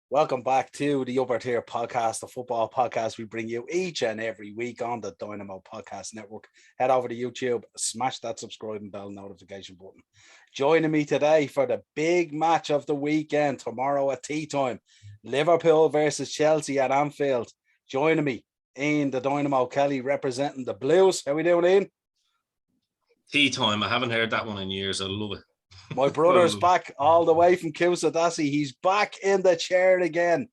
Welcome back to the Upper Tier Podcast, the football podcast we bring you each and every week on the Dynamo Podcast Network. Head over to YouTube, smash that subscribe and bell notification button. Joining me today for the big match of the weekend, tomorrow at tea time, Liverpool versus Chelsea at Anfield. Joining me, Ian the Dynamo Kelly, representing the Blues. How we doing, Ian? Tea time. I haven't heard that one in years. I love it. My brother's back all the way from Kusadasi. He's back in the chair again.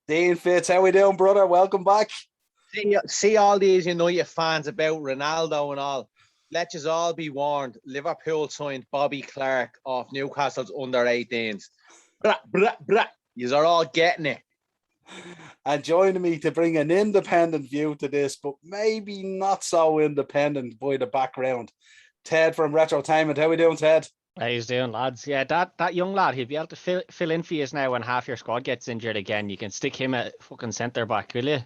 Dean Fitz, how we doing, brother? Welcome back. See all these United fans about Ronaldo and all. Let us all be warned. Liverpool signed Bobby Clark off Newcastle's under-18s. You are all getting it. And joining me to bring an independent view to this, but maybe not so independent by the background, Ted from Retrotainment. How we doing, Ted? How you doing, lads? Yeah, that young lad, he'll be able to fill in for you now when half your squad gets injured again. You can stick him at fucking centre back, will you?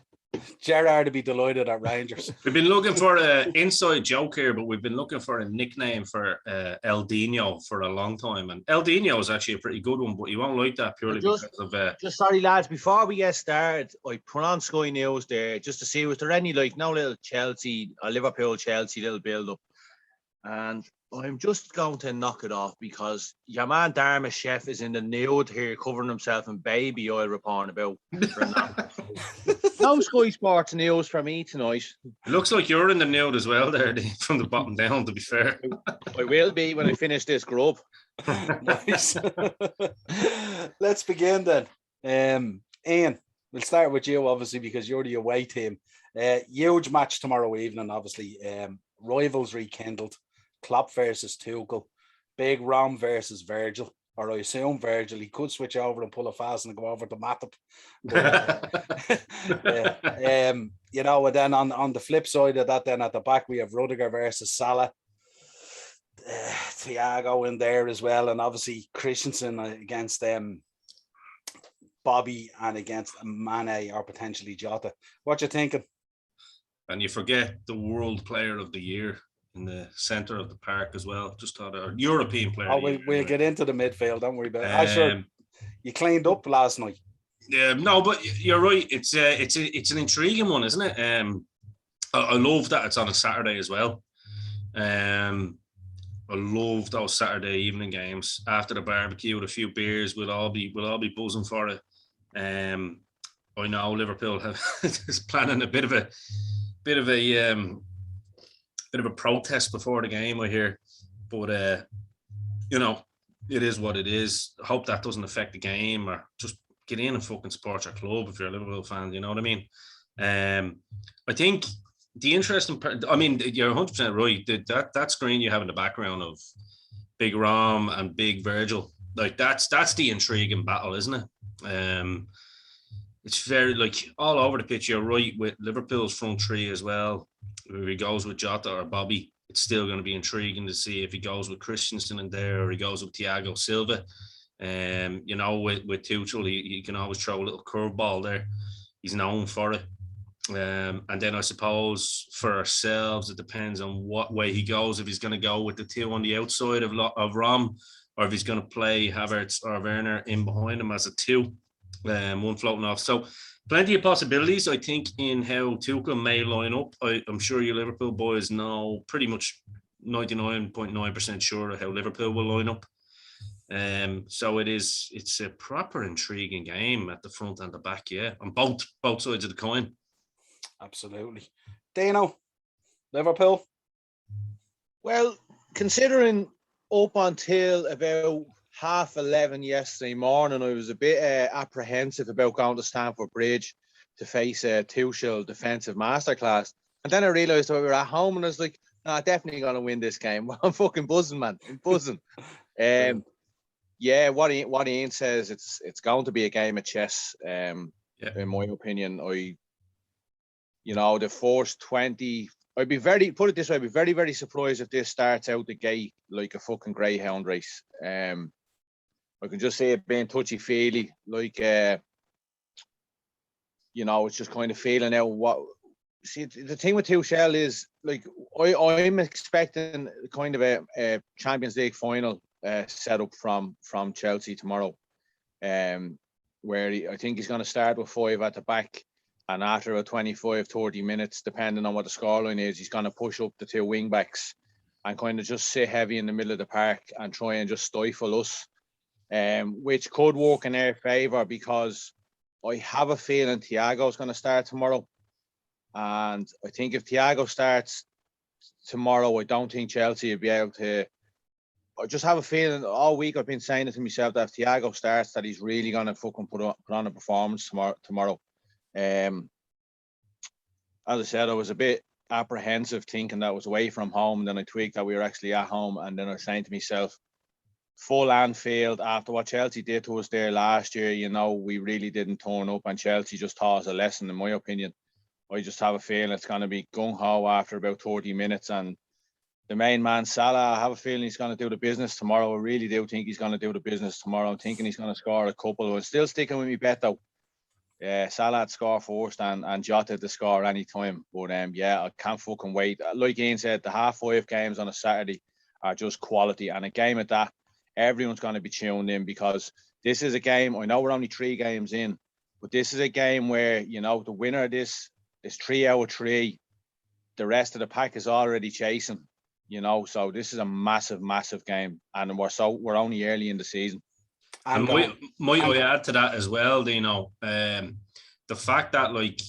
Gerrard to be delighted at Rangers. We've been looking for an inside joke here, but we've been looking for a nickname for El Dino for a long time. And El Dino is actually a pretty good one, but you won't like that purely because of... Just sorry, lads, before we get started, I put on Sky News there just to see, was there any, no little Chelsea, or Liverpool-Chelsea little build-up? And I'm just going to knock it off because your man Dharma Chef is in the nude here covering himself in baby oil reporting about no Sky Sports news for me tonight. It looks like you're in the nude as well there, from the bottom down, to be fair. I will be when I finish this grub. Nice. Let's begin then. Ian, we'll start with you, obviously, because you're the away team. Huge match tomorrow evening, obviously. Rivals rekindled. Klopp versus Tuchel, Big Rom versus Virgil, or I assume Virgil. He could switch over and pull a fast and go over to Matip. And then on the flip side of that, then at the back we have Rudiger versus Salah, Thiago in there as well, and obviously Christensen against Bobby and against Mane or potentially Jota. What you thinking? And you forget the World Player of the Year in the centre of the park as well. Just thought a European player. Oh, we'll get into the midfield. Don't worry about it. Sure, you cleaned up last night. Yeah, no, but you're right. It's an intriguing one, isn't it? I love that it's on a Saturday as well. I love those Saturday evening games after the barbecue with a few beers. We'll all be buzzing for it. I know Liverpool is planning a bit of a protest before the game, I hear, but it is what it is. I hope that doesn't affect the game, or just get in and fucking support your club if you're a Liverpool fan. You know what I mean? I think the interesting part, I mean, you're 100% right. That screen you have in the background of Big Rom and Big Virgil, like that's the intriguing battle, isn't it? It's very all over the pitch. You're right with Liverpool's front three as well. If he goes with Jota or Bobby, it's still going to be intriguing to see if he goes with Christensen in there or he goes with Thiago Silva. With Tuchel, he can always throw a little curveball there. He's known for it. And then I suppose for ourselves, it depends on what way he goes. If he's going to go with the two on the outside of Rom, or if he's going to play Havertz or Werner in behind him as a two, one floating off. So plenty of possibilities, I think, in how Tuchel may line up. I'm sure you Liverpool boys know pretty much 99.9% sure of how Liverpool will line up. So it's a proper intriguing game at the front and the back, yeah, on both sides of the coin. Absolutely. Dino, Liverpool? Well, considering up until about 11:30 yesterday morning, I was a bit apprehensive about going to Stamford Bridge to face a Tuchel defensive masterclass. And then I realised we were at home and I was like, no, definitely going to win this game. I'm fucking buzzing, man. I'm buzzing. Yeah, what Ian says, it's going to be a game of chess, in my opinion. The first 20, I'd be very very surprised if this starts out the gate like a fucking greyhound race. I can just see it being touchy-feely, it's just kind of feeling out what... See, the thing with Tuchel is, I'm expecting kind of a Champions League final set up from Chelsea tomorrow. where I think he's going to start with 5 at the back. And after about 25, 30 minutes, depending on what the scoreline is, he's going to push up the 2 wing backs and kind of just sit heavy in the middle of the park and try and just stifle us, which could work in their favour, because I have a feeling Thiago's going to start tomorrow. And I think if Thiago starts tomorrow, I don't think Chelsea will be able to. I just have a feeling all week I've been saying it to myself that if Thiago starts, that he's really going to fucking put on a performance tomorrow. As I said, I was a bit apprehensive thinking that I was away from home, and then I tweaked that we were actually at home, and then I was saying to myself, full Anfield, after what Chelsea did to us there last year, you know, we really didn't turn up, and Chelsea just taught us a lesson, in my opinion. I just have a feeling it's going to be gung-ho after about 30 minutes, and the main man, Salah, I have a feeling he's going to do the business tomorrow. I really do think he's going to do the business tomorrow. I'm thinking he's going to score a couple. I'm still sticking with me bet, though. Salah had score first and Jota to score any time. But yeah, I can't fucking wait. Like Ian said, the half-5 games on a Saturday are just quality. And a game at that, everyone's going to be tuned in, because this is a game, I know we're only 3 games in, but this is a game where, you know, the winner of this is 3 out of 3. The rest of the pack is already chasing, you know, so this is a massive, massive game. And we're only early in the season. And might I add to that as well, Dino, the fact that, like,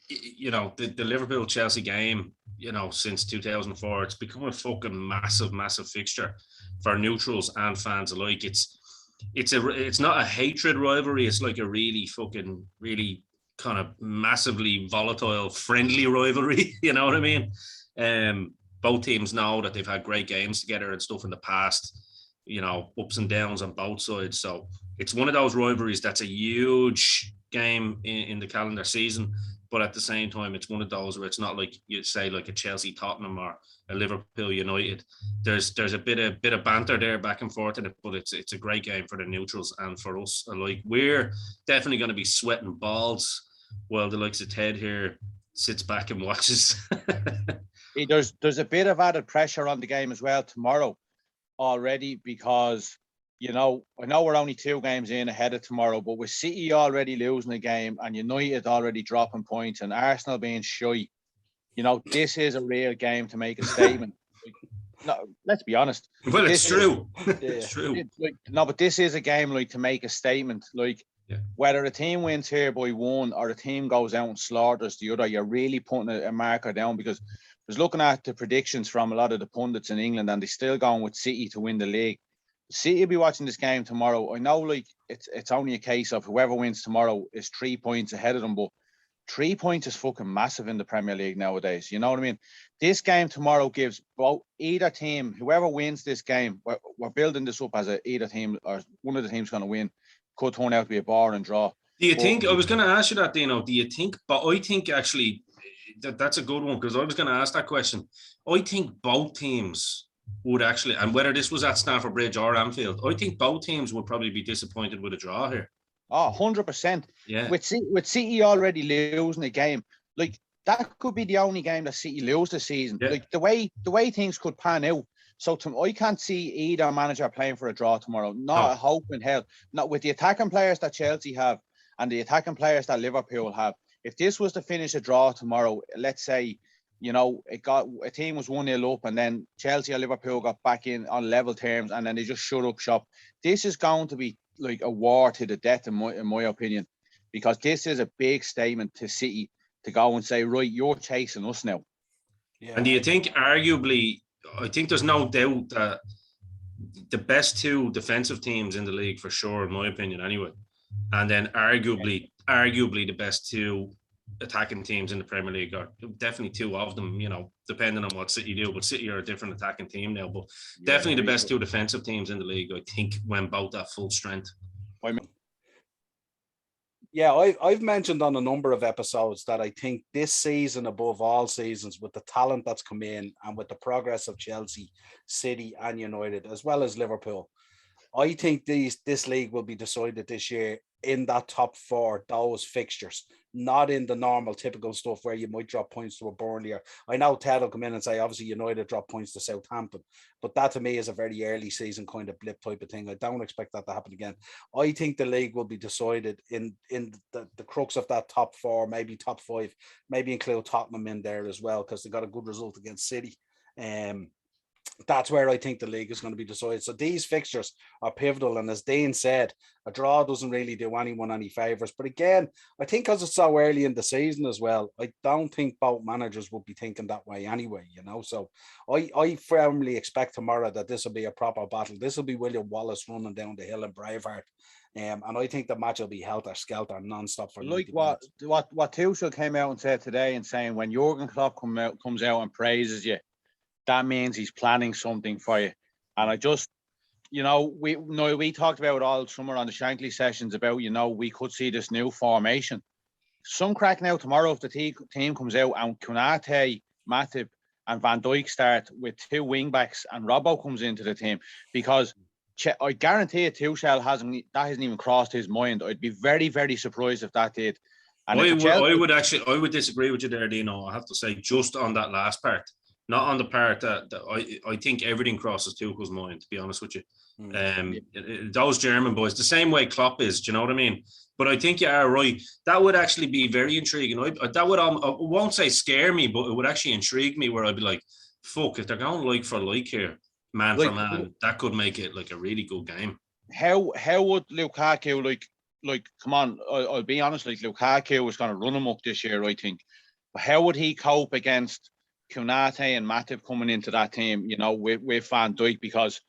you know, the Liverpool-Chelsea game, you know, since 2004, it's become a fucking massive, massive fixture for neutrals and fans alike. It's not a hatred rivalry. It's like a really kind of massively volatile, friendly rivalry. You know what I mean? Both teams know that they've had great games together and stuff in the past. You know, ups and downs on both sides. So it's one of those rivalries that's a huge game in the calendar season. But at the same time, it's one of those where it's not like you say like a Chelsea Tottenham or a Liverpool United. There's a bit of banter there back and forth in it, but it's a great game for the neutrals and for us alike. We're definitely going to be sweating balls while the likes of Ted here sits back and watches. There's a bit of added pressure on the game as well tomorrow already, because, you know, I know we're only 2 games in ahead of tomorrow, but with City already losing a game and United already dropping points and Arsenal being shy, you know, this is a real game to make a statement. No, let's be honest. Well, it's true. It's true. But this is a game like to make a statement. Like, whether a team wins here by 1 or a team goes out and slaughters the other, you're really putting a marker down, because I was looking at the predictions from a lot of the pundits in England, and they're still going with City to win the league. City will be watching this game tomorrow. I know, like, it's only a case of whoever wins tomorrow is 3 points ahead of them, but 3 points is fucking massive in the Premier League nowadays. You know what I mean? This game tomorrow gives both either team, whoever wins this game, we're building this up as either team or one of the teams going to win, could turn out to be a boring draw. Do you think, I was going to ask you that, Dino, do you think, but I think actually that's a good one, because I was going to ask that question. I think both teams would actually, and whether this was at Stamford Bridge or Anfield, I think both teams would probably be disappointed with a draw here. Oh, 100%. Yeah. With City already losing a game, like, that could be the only game that City lose this season. Yeah. Like, the way things could pan out. So I can't see either manager playing for a draw tomorrow. Not a hope in hell. Not with the attacking players that Chelsea have and the attacking players that Liverpool have. If this was to finish a draw tomorrow, let's say, you know, a team was 1-0 up and then Chelsea or Liverpool got back in on level terms and then they just shut up shop. This is going to be like a war to the death, in my opinion, because this is a big statement to City to go and say, right, you're chasing us now. Yeah. And do you think, arguably, I think there's no doubt that the best 2 defensive teams in the league, for sure, in my opinion, anyway, and then arguably the best 2 attacking teams in the Premier League, are definitely 2 of them, you know, depending on what City do, but City are a different attacking team now, but definitely the best 2 defensive teams in the league, I think, when both at full strength. Yeah, I've mentioned on a number of episodes that I think this season, above all seasons, with the talent that's come in and with the progress of Chelsea, City and United, as well as Liverpool, I think this league will be decided this year in that top 4, those fixtures, not in the normal typical stuff where you might drop points to a Burnley. Or I know Ted will come in and say, obviously United drop points to Southampton, but that to me is a very early season kind of blip type of thing. I don't expect that to happen again. I think the league will be decided in the crux of that top 4, maybe top 5, maybe include Tottenham in there as well, because they got a good result against City. That's where I think the league is going to be decided. So these fixtures are pivotal. And as Dean said, a draw doesn't really do anyone any favours. But again, I think because it's so early in the season as well, I don't think both managers would be thinking that way anyway, you know. So I firmly expect tomorrow that this will be a proper battle. This will be William Wallace running down the hill in Braveheart. And I think the match will be helter-skelter non-stop for like what Tuchel came out and said today, and saying when Jurgen Klopp comes out and praises you, that means he's planning something for you. And I just, we talked about it all summer on the Shankly sessions about, we could see this new formation. Some crack now tomorrow if the team comes out and Konate, Matip and Van Dijk start with 2 wing backs and Robbo comes into the team, because I guarantee you Tuchel hasn't even crossed his mind. I'd be very, very surprised if that did. And I would disagree with you there, Dino. I have to say, just on that last part. Not on the part that I think everything crosses Tuchel's mind, to be honest with you. Those German boys, the same way Klopp is, do you know what I mean? But I think you are right. That would actually be very intriguing. That would, I won't say scare me, but it would actually intrigue me, where I'd be like, fuck, if they're going like for like here, man for man, that could make it like a really good game. How would Lukaku, like come on, I'll be honest, like Lukaku was going to run amok this year, I think. But how would he cope against Konate and Matip coming into that team, with Van Dijk? Because,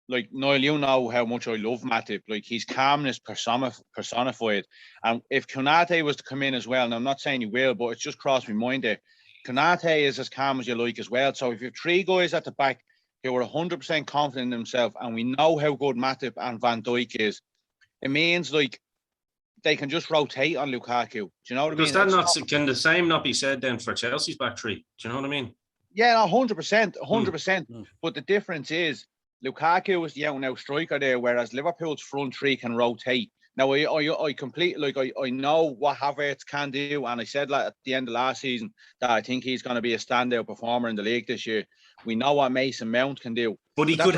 like, Noel, you know how much I love Matip. Like, he's calmness personified. And if Konate was to come in as well, and I'm not saying he will, but it's just crossed my mind there, Konate is as calm as you like as well. So if you have 3 guys at the back who are 100% confident in themselves, and we know how good Matip and Van Dijk is, it means, like, they can just rotate on Lukaku. Do you know what I mean? Can the same not be said then for Chelsea's back 3? Do you know what I mean? Yeah, 100%. But the difference is Lukaku is the out-and-out striker there, whereas Liverpool's front 3 can rotate. Now, I completely, I know what Havertz can do, and I said at the end of last season that I think he's going to be a standout performer in the league this year. We know what Mason Mount can do. But he could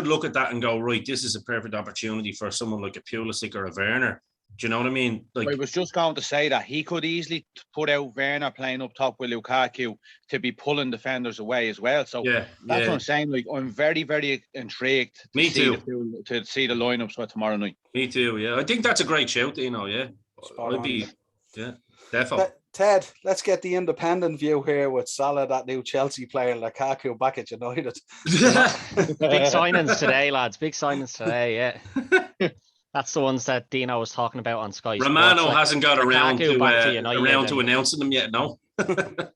look at that and go, right, this is a perfect opportunity for someone like a Pulisic or a Werner. Do you know what I mean? Like, I was just going to say that he could easily put out Werner playing up top with Lukaku to be pulling defenders away as well. So that's what I'm saying. Like, I'm very, very intrigued to see the lineups for tomorrow night. Me too. Yeah, I think that's a great shout, Dino. Yeah, definitely. Ted, let's get the independent view here with Salah, that new Chelsea player, Lukaku back at United. Big signings today, lads. Big signings today, yeah. That's the ones that Dino was talking about on Sky Romano Sports, hasn't got around to announcing them yet, no?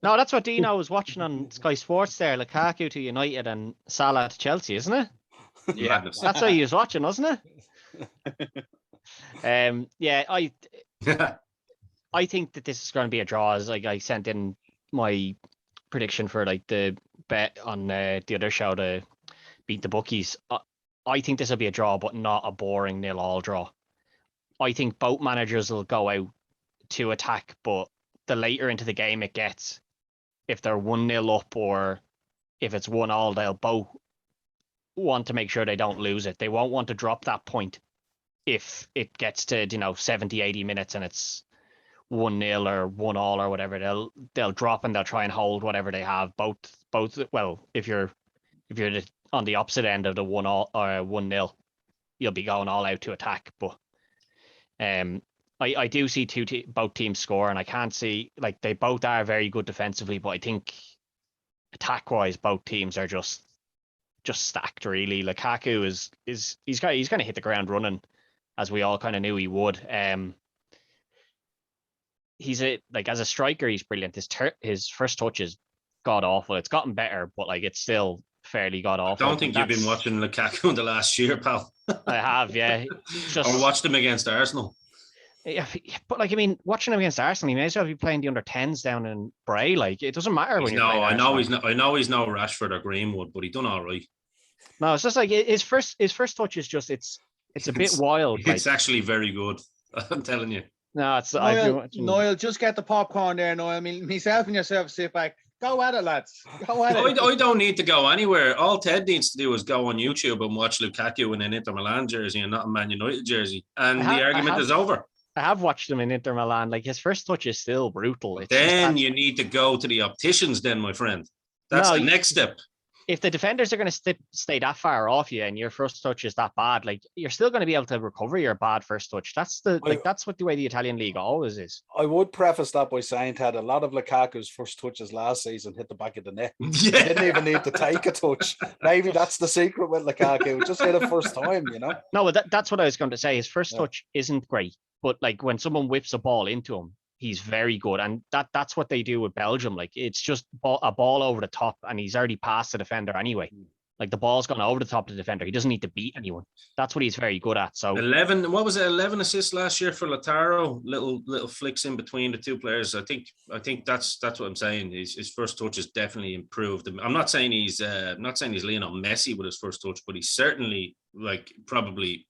No, that's what Dino was watching on Sky Sports there. Lukaku to United and Salah to Chelsea, isn't it? Yeah. That's what he was watching, wasn't it? I think that this is going to be a draw. As I sent in my prediction for like the bet on the other show to beat the bookies. I think this will be a draw, but not a boring 0-0 draw. I think both managers will go out to attack, but the later into the game it gets, if they're 1-0 up or if it's 1-1, they'll both want to make sure they don't lose it. They won't want to drop that point if it gets to 70, 80 minutes and it's 1-0 or 1-1 or whatever. They'll drop and they'll try and hold whatever they have. Both. Well, if you're on the opposite end of the 1-1 or 1-0, you'll be going all out to attack. But I do see both teams score, and I can't see, like, they both are very good defensively, but I think attack wise both teams are just stacked really. Lukaku is he's going to hit the ground running, as we all kind of knew he would. He's as a striker, he's brilliant. His first touch is god awful. It's gotten better, but like it's still fairly god awful. I don't think you've been watching Lukaku in the last year, pal. I have, yeah. Or watched him against Arsenal. Yeah, but like, I mean, watching him against Arsenal, he may as well be playing the under-10s down in Bray. Like, it doesn't matter when you're playing Arsenal. I know he's no Rashford or Greenwood, but he done all right. No, it's just like his first touch is just it's a bit wild. It's like, actually very good. I'm telling you. no, it's I've been watching. Noel, just get the popcorn there, Noel. I mean, myself and yourself sit back. Go at it, lads. Go at it. I don't need to go anywhere. All Ted needs to do is go on YouTube and watch Lukaku in an Inter Milan jersey and not a Man United jersey, and the argument is over. I have watched him in Inter Milan. Like his first touch is still brutal. It's then you need to go to the opticians, then, my friend. That's the next step. If the defenders are going to stay that far off you and your first touch is that bad, like you're still going to be able to recover your bad first touch. That's what the way the Italian league always is. I would preface that by saying that a lot of Lukaku's first touches last season hit the back of the net. Yeah. He didn't even need to take a touch. Maybe that's the secret with Lukaku. Just hit it first time, you know. No, that's what I was going to say. His first touch isn't great, but like when someone whips a ball into him, he's very good, and that's what they do with Belgium. Like it's just a ball over the top, and he's already past the defender anyway. Like the ball's gone over the top of the defender. He doesn't need to beat anyone. That's what he's very good at. So 11. What was it? 11 assists last year for Lautaro. Little flicks in between the two players. I think that's what I'm saying. His first touch has definitely improved. I'm not saying he's Lionel Messi with his first touch, but he's certainly like probably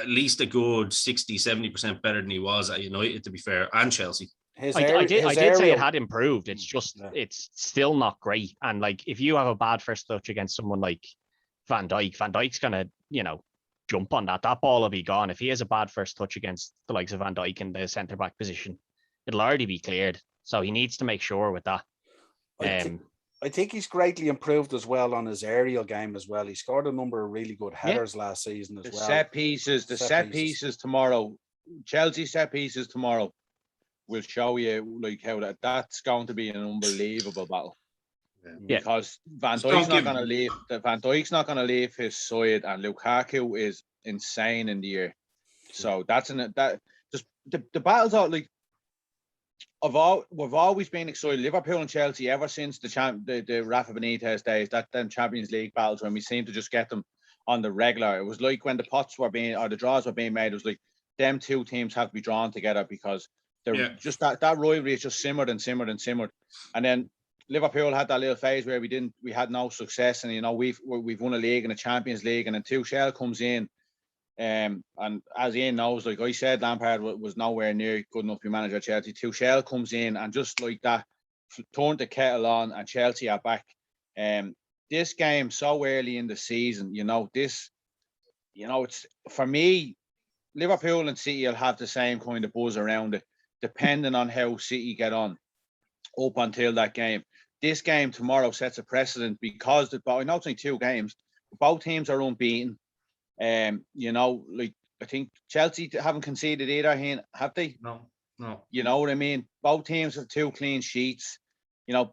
at least a good 60-70% better than he was at United, to be fair, and Chelsea. I did say it had improved. It's just it's still not great. And like if you have a bad first touch against someone like Van Dijk's gonna jump on that. That ball will be gone. If he has a bad first touch against the likes of Van Dijk in the centre back position, it'll already be cleared. So he needs to make sure with that. I think he's greatly improved as well on his aerial game as well. He scored a number of really good headers last season as well. Set pieces tomorrow. Chelsea set pieces tomorrow will show you like how that's going to be an unbelievable battle. Yeah. Because Van Dijk's not going to leave. Van Dijk's not going to leave his side, and Lukaku is insane in the air. So the battles are like. We've always been excited. Liverpool and Chelsea ever since the Rafa Benitez days, that then Champions League battles when we seem to just get them on the regular. It was like when the the draws were being made. It was like them two teams have to be drawn together because they're just that rivalry is just simmered and simmered and simmered. And then Liverpool had that little phase where we had no success, and we've won a league and a Champions League, and then Tuchel comes in. And as Ian knows, like I said, Lampard was nowhere near good enough to be manager at Chelsea. Tuchel comes in and just like that, turned the kettle on, and Chelsea are back. This game so early in the season, it's for me, Liverpool and City will have the same kind of buzz around it, depending on how City get on up until that game. This game tomorrow sets a precedent because I know it's only 2 games, but both teams are unbeaten. Like I think Chelsea haven't conceded either, have they? No. You know what I mean? Both teams have 2 clean sheets.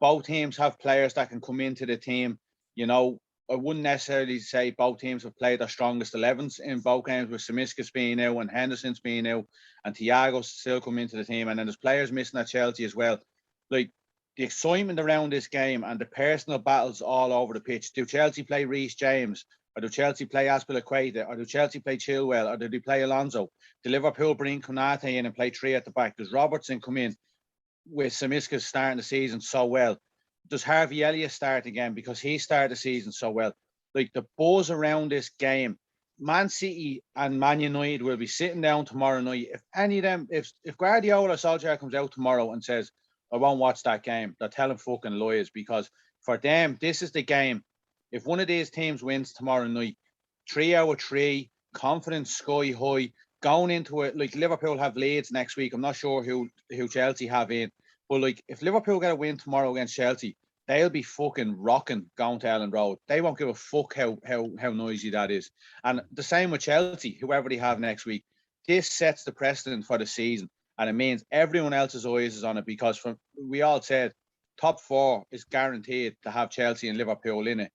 Both teams have players that can come into the team. I wouldn't necessarily say both teams have played their strongest 11s in both games, with Simiskis being out and Henderson's being out and Thiago's still come into the team, and then there's players missing at Chelsea as well. Like the excitement around this game and the personal battles all over the pitch. Do Chelsea play Reece James? Or do Chelsea play Azpilicueta? Or do Chelsea play Chilwell? Or do they play Alonso? Do Liverpool bring Konate in and play 3 at the back? Does Robertson come in with Simiskis starting the season so well? Does Harvey Elliott start again because he started the season so well? Like the buzz around this game, Man City and Man United will be sitting down tomorrow night. If any of them, if Guardiola or Solskjaer comes out tomorrow and says, I won't watch that game, they're telling fucking lies, because for them, this is the game. If one of these teams wins tomorrow night, 3 out of 3, confidence sky high, going into it, like Liverpool have Leeds next week. I'm not sure who Chelsea have in. But like if Liverpool get a win tomorrow against Chelsea, they'll be fucking rocking going to Ellen Road. They won't give a fuck how noisy that is. And the same with Chelsea, whoever they have next week. This sets the precedent for the season. And it means everyone else's eyes is on it, because we all said top 4 is guaranteed to have Chelsea and Liverpool in it.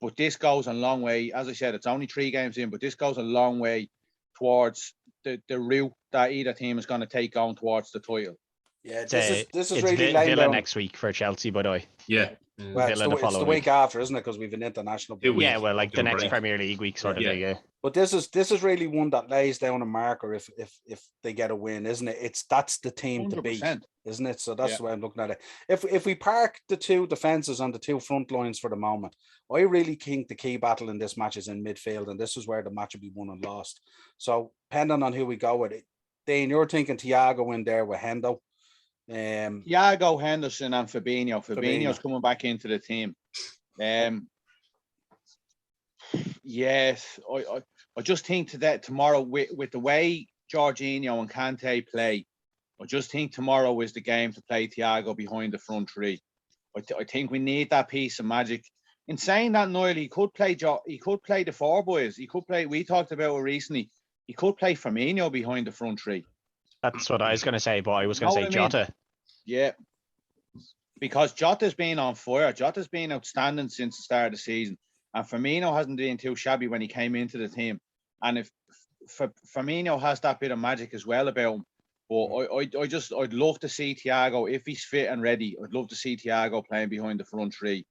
But this goes a long way. As I said, it's only 3 games in, but this goes a long way towards the route that either team is going to take on towards the title. Yeah, It's, this is it's really laying Villa down. next week for Chelsea, by the way. Yeah. Well, Villa the it's the following week week. after, isn't it? Because we've an international break. week. Yeah, well, like the Fucking next break. Premier League week sort of Yeah. thing. Yeah. But this is really one that lays down a marker if they get a win, isn't it? That's the team to beat, 100%. isn't it? So that's the way I'm looking at it. If we park the two defenses on the two front lines for the moment, I really think the key battle in this match is in midfield, and this is where the match will be won and lost. So depending on who we go with it, Dane, you're thinking Thiago in there with Hendo. Thiago, Henderson, and Fabinho. Fabinho's coming back into the team. Yes, I just think that tomorrow with the way Jorginho and Kante play, I just think tomorrow is the game to play Thiago behind the front three. I think we need that piece of magic. In saying that, Noel, he could play the four boys. He could play. We talked about it recently. He could play Firmino behind the front three. That's what I was going to say, but I was going to say Jota. Yeah, because Jota's been on fire. Jota's been outstanding since the start of the season. And Firmino hasn't been too shabby when he came into the team. And if Firmino has that bit of magic as well about him, but I'd love to see Thiago, if he's fit and ready, I'd love to see Thiago playing behind the front three.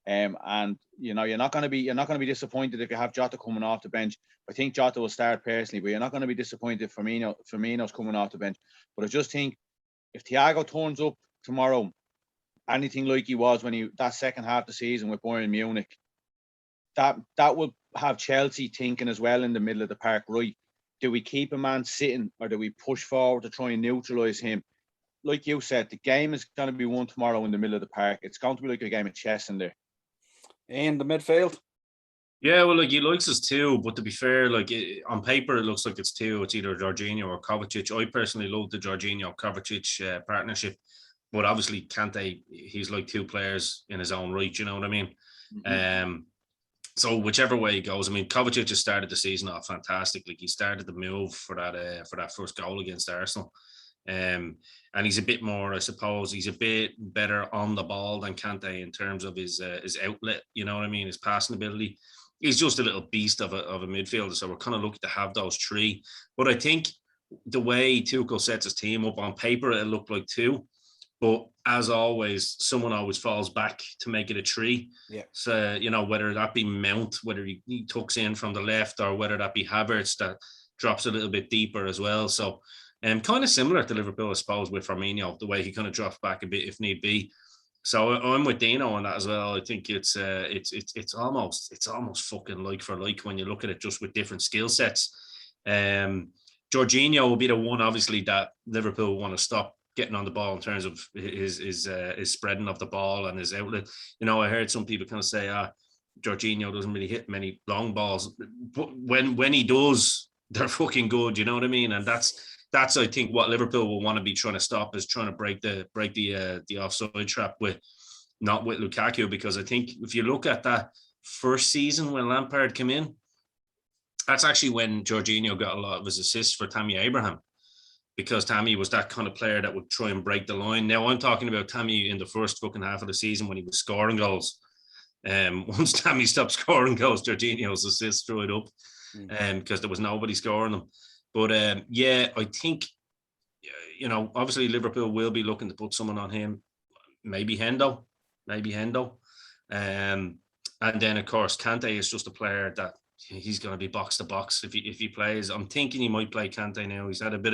And you know, you're not going to be disappointed if you have Jota coming off the bench. I think Jota will start personally, but you're not going to be disappointed if Firmino's coming off the bench. But I just think if Thiago turns up tomorrow, anything like he was when that second half of the season with Bayern Munich, that will have Chelsea thinking as well in the middle of the park, right? Do we keep a man sitting or do we push forward to try and neutralise him? Like you said, the game is going to be won tomorrow in the middle of the park. It's going to be like a game of chess in there. In the midfield? Yeah, well, like he likes us too, but to be fair, like on paper, it looks like it's two. It's either Jorginho or Kovacic. I personally love the Jorginho-Kovacic partnership, but obviously Kante, he's like two players in his own right, you know what I mean? Mm-hmm. So whichever way he goes, I mean, Kovacic just started the season off fantastic. Like he started the move for that first goal against Arsenal. And he's a bit more, I suppose, he's a bit better on the ball than Kante in terms of his outlet, you know what I mean, his passing ability. He's just a little beast of a midfielder, so we're kind of lucky to have those three. But I think the way Tuchel sets his team up on paper, it looked like two. But as always, someone always falls back to make it a three. Yeah. So, you know, whether that be Mount, whether he tucks in from the left, or whether that be Havertz that drops a little bit deeper as well. So, kind of similar to Liverpool, I suppose, with Firmino, the way he kind of drops back a bit if need be. So I'm with Dino on that as well. I think it's almost fucking like for like when you look at it just with different skill sets. Jorginho will be the one, obviously, that Liverpool want to stop getting on the ball in terms of his spreading of the ball and his outlet. You know, I heard some people kind of say, Jorginho doesn't really hit many long balls, but when he does, they're fucking good. You know what I mean? And that's I think what Liverpool will want to be trying to stop is trying to break the offside trap not with Lukaku, because I think if you look at that first season when Lampard came in, that's actually when Jorginho got a lot of his assists for Tammy Abraham, because Tammy was that kind of player that would try and break the line. Now I'm talking about Tammy in the first fucking half of the season when he was scoring goals. Once Tammy stopped scoring goals, Jorginho's assists threw it up, because there was nobody scoring them. But yeah, I think, you know, obviously Liverpool will be looking to put someone on him, maybe Hendo. And then of course Kante is just a player that he's going to be box to box if he plays. I'm thinking he might play Kante now. He's had a bit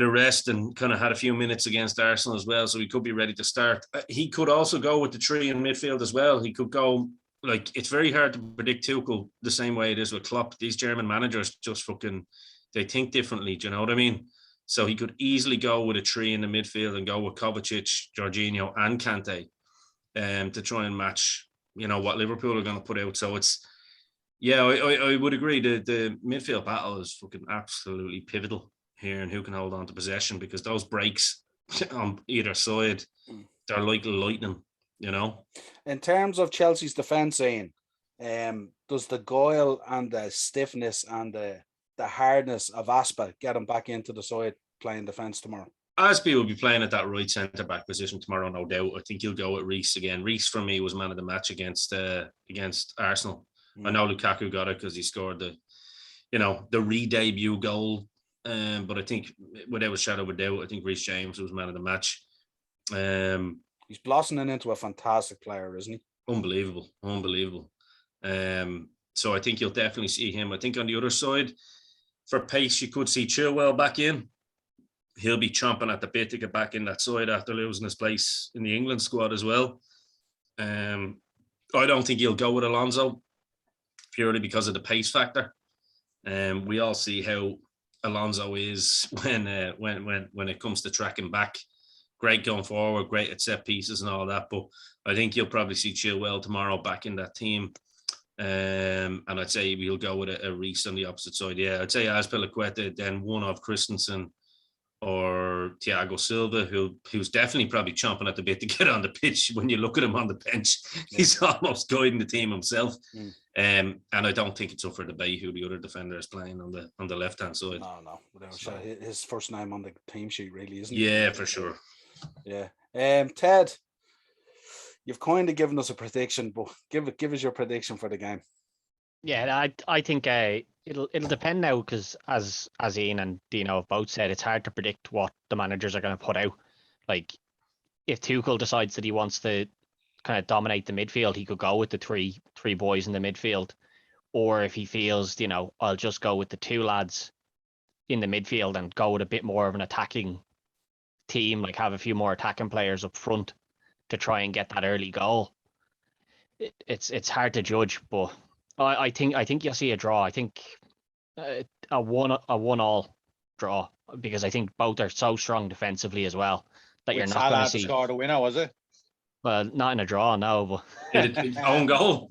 of rest and kind of had a few minutes against Arsenal as well, so he could be ready to start. He could also go with the three in midfield as well. He could go, like, it's very hard to predict Tuchel the same way it is with Klopp. These German managers just they think differently, do you know what I mean? So he could easily go with a three in the midfield and go with Kovacic, Jorginho and Kante to try and match, you know, what Liverpool are going to put out. So it's, yeah, I would agree. The midfield battle is fucking absolutely pivotal here, and who can hold on to possession, because those breaks on either side, they're like lightning, you know. In terms of Chelsea's defence, Ian, does the guile and the stiffness and the hardness of Aspa get him back into the side playing defence tomorrow? Aspi will be playing at that right centre-back position tomorrow, no doubt. I think he'll go at Reece again. Reece, for me, was man of the match against Arsenal. I know Lukaku got it because he scored the re-debut goal But I think without a shadow of a doubt, I think Reece James was man of the match. He's blossoming into a fantastic player, isn't he? Unbelievable. So I think you'll definitely see him. I think on the other side, for pace, you could see Chilwell back in. He'll be chomping at the bit to get back in that side after losing his place in the England squad as well. I don't think he'll go with Alonso purely because of the pace factor. We all see how Alonso is when it comes to tracking back. Great going forward, great at set pieces and all that. But I think you'll probably see Chilwell tomorrow back in that team. And I'd say we'll go with a Reece on the opposite side. Yeah, I'd say Azpilicueta, then one of Christensen or Thiago Silva, who's definitely probably chomping at the bit to get on the pitch. When you look at him on the bench, he's almost guiding the team himself. And I don't think it's up for debate who the other defender is playing on the left hand side. No, without his first name on the team sheet, really, isn't it? Yeah, for sure. Yeah. Ted, you've kind of given us a prediction, but give us your prediction for the game. Yeah, I think it'll depend now, because as Ian and Dino have both said, it's hard to predict what the managers are going to put out. Like, if Tuchel decides that he wants to kind of dominate the midfield, he could go with the three boys in the midfield. Or if he feels, I'll just go with the two lads in the midfield and go with a bit more of an attacking team, like have a few more attacking players up front to try and get that early goal. It's hard to judge, but I think you'll see a draw. I think a 1-1 draw, because I think both are so strong defensively as well that you're not going to see. Score the winner, was it? Well, not in a draw, no. But own goal.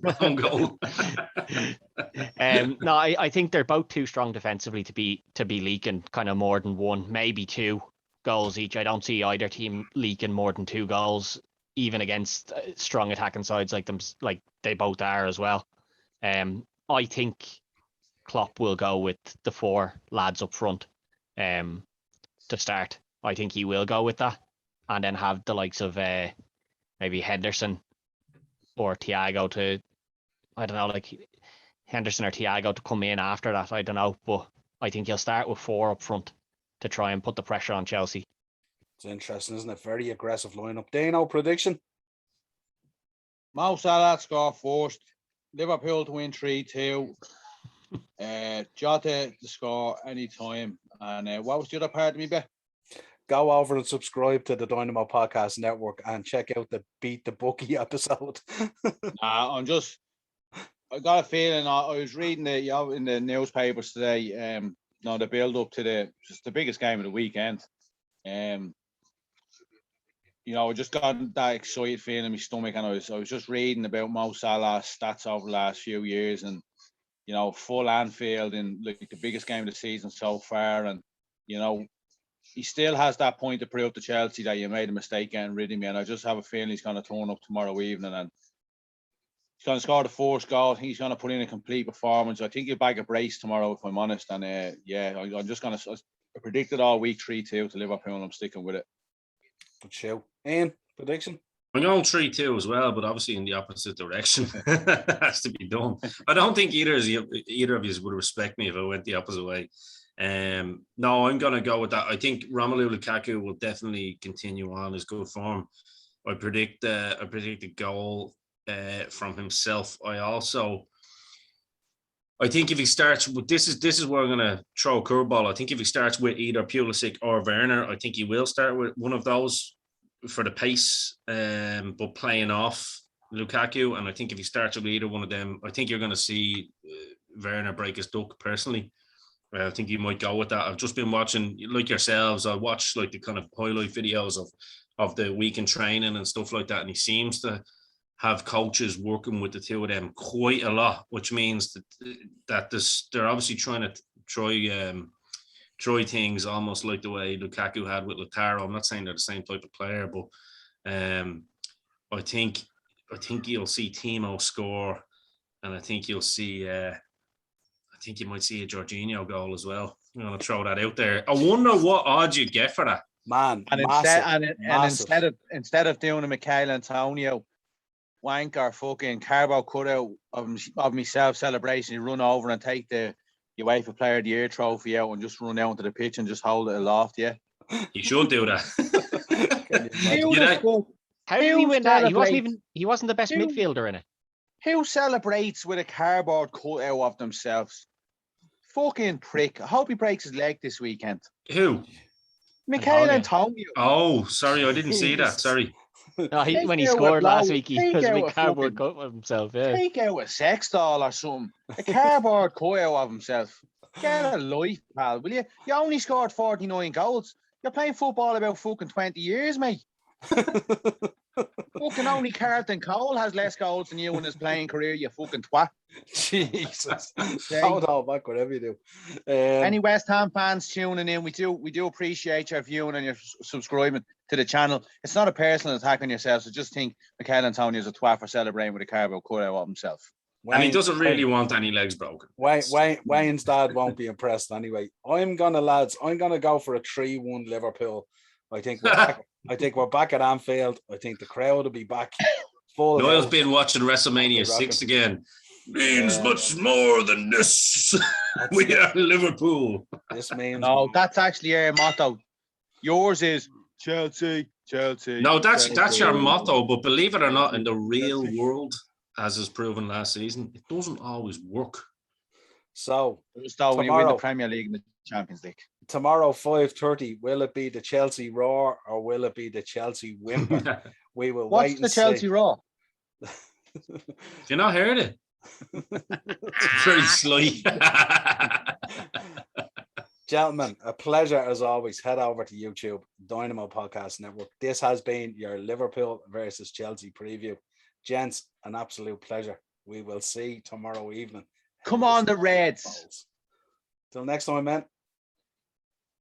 No, I think they're both too strong defensively to be leaking kind of more than one, maybe two goals each. I don't see either team leaking more than 2 goals, even against strong attacking sides like them, like they both are as well. I think Klopp will go with the 4 lads up front to start. I think he will go with that, and then have the likes of maybe Henderson or Thiago to, I don't know, like Henderson or Thiago to come in after that. I don't know, but I think he'll start with 4 up front to try and put the pressure on Chelsea. It's interesting, isn't it? Very aggressive lineup. Dano, prediction? Mo Salah score first. Liverpool to win 3-2. Jota to score anytime. And what was the other part of me bet? Go over and subscribe to the Dynamo Podcast Network and check out the Beat the Bookie episode. I got a feeling. I was reading in the newspapers today. The build up to the biggest game of the weekend. I just got that excited feeling in my stomach, and I was just reading about Mo Salah's stats over the last few years, and full Anfield in like the biggest game of the season so far, and he still has that point to prove to Chelsea that you made a mistake getting rid of me, and I just have a feeling he's going to turn up tomorrow evening and he's going to score the first goal. He's going to put in a complete performance. I think he'll bag a brace tomorrow, if I'm honest. And I'm just going to. I predicted all week 3-2 to Liverpool, and I'm sticking with it. Good show. Ian, prediction? I'm going 3-2 as well, but obviously in the opposite direction. It has to be done. I don't think either of you would respect me if I went the opposite way. No, I'm going to go with that. I think Romelu Lukaku will definitely continue on his good form. I predict a goal from himself. I think if he starts with this is where I'm going to throw a curveball. I think if he starts with either Pulisic or Werner, I think he will start with one of those for the pace, but playing off Lukaku. And I think if he starts with either one of them, I think you're going to see Werner break his duck personally. I think you might go with that. I've just been watching, like yourselves, I watch like the kind of highlight videos of the weekend training and stuff like that. And he seems to have coaches working with the two of them quite a lot, which means that they're obviously trying to try things almost like the way Lukaku had with Lautaro. I'm not saying they're the same type of player, but I think you'll see Timo score, and I think you'll see I think you might see a Jorginho goal as well. I'm going to throw that out there. I wonder what odds you get for that. Man, and instead of doing a Michael Antonio wanker fucking carbo cutout of myself celebration, you run over and take the You wait for Player of the Year trophy out and just run out onto the pitch and just hold it aloft, yeah. You should do that. Who the fuck? How did he Who win that? celebrates? He wasn't the best Who- midfielder in it. Who celebrates with a cardboard cutout of themselves? Fucking prick. I hope he breaks his leg this weekend. Who? Michael Antonio. Antonio. Oh, sorry, I didn't see that. Sorry. No, when he Take out scored a last blow, week, he take was a out big a cardboard fucking- cut of himself. Yeah. Take out a sex doll or something. A cardboard cutout of himself. Get a life, pal, will you? You only scored 49 goals. You're playing football about fucking 20 years, mate. Fucking only Carlton Cole has less goals than you in his playing career, you fucking twat. Jesus. Hold on back, whatever you do. Any West Ham fans tuning in, we do appreciate your viewing and your subscribing to the channel. It's not a personal attack on yourself, so just think Michael Antonio's a twat for celebrating with a cardboard cutout of himself. And he doesn't really want any legs broken. Wayne's dad won't be impressed anyway. I'm gonna go for a 3-1 Liverpool. I think we're back at Anfield. I think the crowd will be back full. Noel's been watching WrestleMania 6 again. Means much more than this. We are Liverpool. This means No, that's actually our motto. Yours is Chelsea. No, that's Chelsea. your motto. But believe it or not, in the real world, as is proven last season, it doesn't always work. so. Just though when you win the Tomorrow. Premier League and the Champions League. Tomorrow, 5:30. Will it be the Chelsea Roar or will it be the Chelsea Whimper? We will What's wait the and Chelsea see. Raw? You not heard it? It's very sly. Gentlemen, a pleasure as always. Head over to YouTube, Dynamo Podcast Network. This has been your Liverpool versus Chelsea preview. Gents, an absolute pleasure. We will see tomorrow evening. Come on, the Reds. Till next time, man.